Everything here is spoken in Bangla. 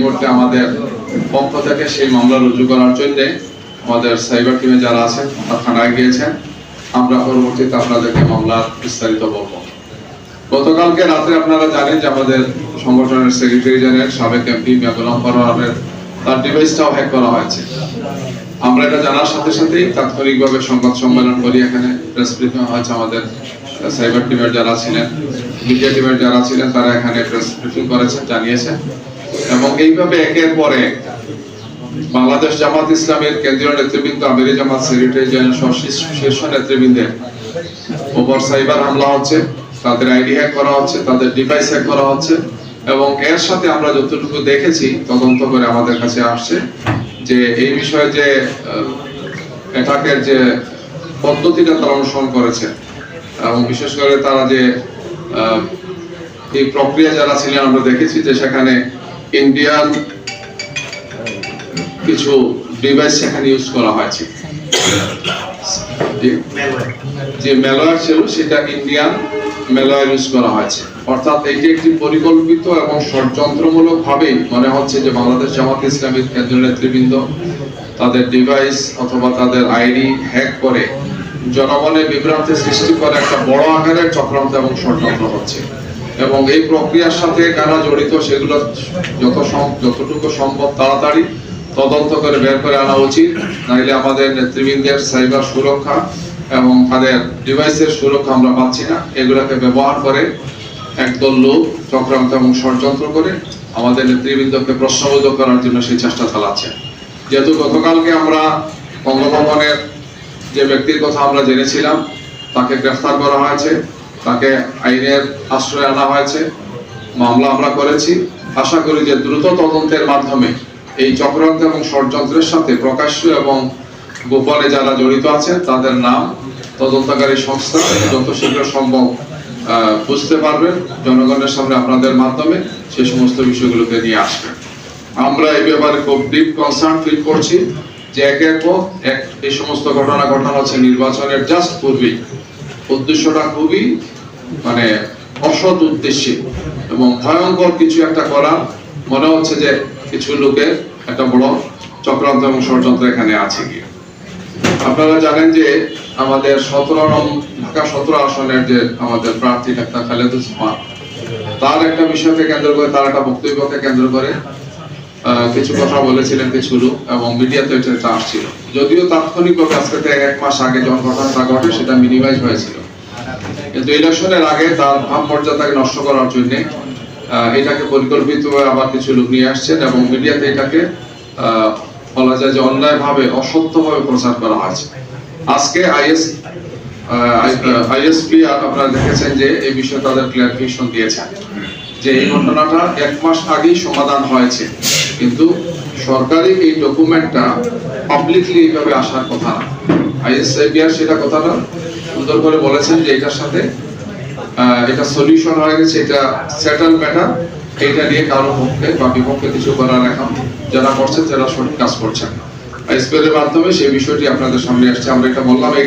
মুহূর্তে আমাদের পক্ষ থেকে সেই মামলা রুজু করার জন্য আমাদের সাইবার টিমে যারা আছেন তারা থানায় গিয়েছেন। আমরা পরবর্তীতে আপনাদেরকে মামলার বিস্তারিত বলবো। গতকালকে রাতে আপনারা জানেন যে আমাদের সংগঠনের সেক্রেটারি জেনারেল সাবেক এমপি গোলাম পরোয়ারের তার ডিভাইসটাও হ্যাক করা হয়েছে। আমরা এটা জানার সাথে সাথেই তাৎক্ষণিকভাবে সংবাদ সম্মেলন করি, এখানে প্রেস ব্রিফিং হয়েছে। আমাদের সাইবার টিমের যারা ছিলেন, মিডিয়া টিমের যারা ছিলেন, তারা এখানে প্রেস ব্রিফিং করেছেন, জানিয়েছেন। এবং এইভাবে একের পরে বাংলাদেশ জামাত ইসলামের কেন্দ্রীয় নেতৃবৃন্দ, আমিরি জামাত, সেক্রেটারি জেনারেল সহ শীর্ষ নেতৃবৃন্দের ওপর সাইবার হামলা হচ্ছে, তাদের আইডি হ্যাক করা হচ্ছে, তাদের ডিভাইস হ্যাক করা হচ্ছে। এবং এর সাথে আমরা যতটুকু দেখেছি, তদন্ত করে আমাদের কাছে আসছে যে এই বিষয়ে যে অ্যাটাকের যে পদ্ধতিটা তারা অনুসরণ করেছে, এবং বিশেষ করে তারা যে এই প্রক্রিয়া যারা ছিলেন, আমরা দেখেছি যে সেখানে ইন্ডিয়ান কিছু ডিভাইস সেখানে ইউজ করা হয়েছে। যে ম্যালওয়্যার ছিল সেটা ইন্ডিয়ান ম্যালওয়্যার ইউজ করা হয়েছে। অর্থাৎ এইটি একটি পরিকল্পিত এবং ষড়যন্ত্রমূলক ভাবে মনে হচ্ছে যে বাংলাদেশ জামাত ইসলামীর কেন্দ্রীয় নেতৃবৃন্দ তাদের ডিভাইস অথবা তাদের আইডি হ্যাক করে জনগণে বিভ্রান্তি সৃষ্টি করে একটা বড় আকারের চক্রান্ত এবং ষড়যন্ত্র হচ্ছে। এবং এই প্রক্রিয়ার সাথে কারা জড়িত সেগুলো যতটুকু সম্ভব তাড়াতাড়ি তদন্ত করে বের করে আনা উচিত, নাইলে আমাদের নেতৃবৃন্দের সাইবার সুরক্ষা এবং তাদের ডিভাইসের সুরক্ষা আমরা পাচ্ছি না। এগুলোকে ব্যবহার করে একদল লোক চক্রান্ত এবং ষড়যন্ত্র করে আমাদের নেতৃবৃন্দকে প্রশ্নবোধক করার জন্য সেই চেষ্টা চালাচ্ছে। যেহেতু গতকালকে আমরা বঙ্গভবনের যে ব্যক্তির কথা আমরা জেনেছিলাম, তাকে গ্রেফতার করা হয়েছে, তাকে আইনের আশ্রয়ে আনা হয়েছে, মামলা আমরা করেছি। আশা করি যে দ্রুত তদন্তের মাধ্যমে এই চক্রান্ত এবং ষড়যন্ত্রের সাথে প্রকাশ্য এবং গোপনে যারা জড়িত আছেন তাদের নাম তদন্তকারী সংস্থা যত শীঘ্র সম্ভব বুঝতে পারবেন, জনগণের সামনে আপনাদের মাধ্যমে সেই সমস্ত বিষয়গুলোকে নিয়ে আসবেন। আমরা এই ব্যাপারে খুব ডিপ কনসার্ন ফিল করছি যে একের পর এক এই সমস্ত ঘটনা ঘটানো হচ্ছে নির্বাচনের জাস্ট পূর্বেই। উদ্দেশ্যটা খুবই অসৎ উদ্দেশ্যে এবং ভয়ঙ্কর কিছু একটা করা মনে হচ্ছে যে কিছু লোকের একটা বড় চক্রান্ত এবং ষড়যন্ত্র এখানে আছে কি। আপনারা জানেন যে আমাদের 17 নং ঢাকা 17 আসনের যে আমাদের প্রার্থী ডাক্তার খালেদুজ্জামান, তার একটা বিষয়কে কেন্দ্র করে, তার একটা বক্তব্যকে কেন্দ্র করে কিছু কথা বলেছিলেন কিছু লোক, এবং মিডিয়াতে এটা আসছিল। যদিও তাৎক্ষণিকভাবে আজকে থেকে 1 মাস আগে যখন ঘটনাটা ঘটে সেটা মিনিমাইজ হয়েছিল, কিন্তু ইলেকশনের আগে তার ভাবমর্যাদাকে নষ্ট করার জন্য এটাকে পরিকল্পিতভাবে আবার কিছু লোক নিয়ে আসছেন এবং মিডিয়াতে এটাকে বলা যায় যে অন্যায়ভাবে অসত্যভাবে প্রচার করা হয়েছে। আজকে আইএসপি আপনারা দেখেছেন যে এই বিষয়ে তাদের ক্লারিফিকেশন দিয়েছেন যে এই ঘটনাটা 1 মাস আগেই সমাধান হয়েছে, কিন্তু সরকারি এই ডকুমেন্টটা পাবলিকলি এইভাবে আসার কথা না। আইএসপিআর সেটা কথাটা সুন্দর করে বলেছেন যে এটার সাথে এটা সলিউশন হয়ে গেছে, এটা সেটেল ম্যাটার। এটা নিয়ে কারো পক্ষে বা বিপক্ষে কিছু করার এখন যারা করছেন, যারা সঠিক কাজ করছেন, আইএসপিআর এর মাধ্যমে সেই বিষয়টি আপনাদের সামনে আসছে। আমরা এটা বললাম এই